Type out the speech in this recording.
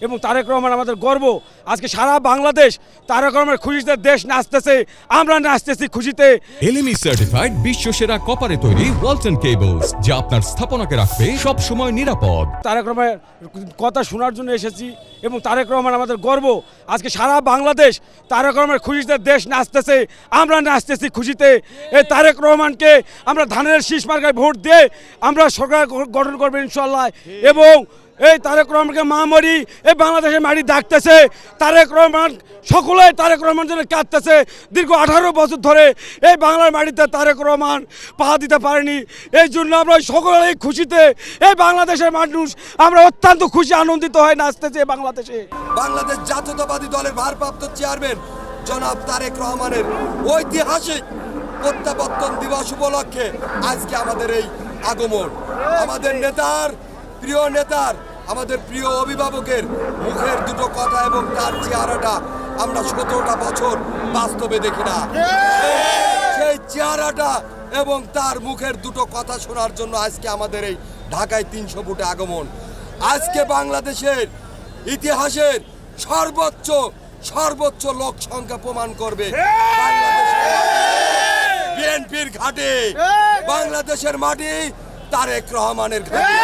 এবং তারেক রহমান আমাদের গর্ব। আজকে সারা বাংলাদেশ তারেক রহমানের খুশিতে দেশ নাচতেছে, আমরা নাচতেছি খুশিতে। এলএমই সার্টিফাইড বিশ্বসেরা কপারে তৈরি ওয়ালটন কেবলস, যা আপনার স্থাপনাকে রাখবে সব সময় নিরাপদ। তারেক রহমানের কথা শোনার জন্য এসেছি এবং তারেক রহমান আমাদের গর্ব। আজকে সারা বাংলাদেশ তারেক রহমানের খুশিতে দেশ নাচতেছে, আমরা নাচতেছি খুশিতে। এই তারেক রহমানকে আমরা ধানের শীষ মার্কায় ভোট দিয়ে আমরা সরকার গঠন করবো ইনশাল্লাহ। এবং এই তারেক রহমানকে মহামারী এই বাংলাদেশের মাটি ডাকতেছে। তারেক রহমান সকলে তারেক রহমান জন্য কাঁদতেছে। দীর্ঘ 18 বছর ধরে এই বাংলার মাটিতে তারেক রহমান পা দিতে পারেনি। এই জন্য আমরা সকলেই খুশিতে এই বাংলাদেশের মানুষ আমরা অত্যন্ত খুশি আনন্দিত হয়ে নাচতেছে বাংলাদেশে। বাংলাদেশ জাতীয়তাবাদী দলের ভারপ্রাপ্ত চেয়ারম্যান জনাব তারেক রহমানের ঐতিহাসিক প্রত্যাবর্তন দিবস উপলক্ষে আজকে আমাদের এই আগমন। আমাদের নেতার, প্রিয় নেতার, আমাদের প্রিয় অভিভাবকের মুখের দুটো কথা এবং তার চেহারাটা আমরা 17টা বছর বাস্তবে দেখি না। সেই চেহারাটা এবং তার মুখের দুটো কথা শোনার জন্য আজকে আমাদের এই ঢাকায় 300 ফুটে আগমন। আজকে বাংলাদেশের ইতিহাসের সর্বোচ্চ লোক সংখ্যা প্রমাণ করবে বিএনপির ঘাটে, বাংলাদেশের মাটি তারেক রহমানের ঘাটে।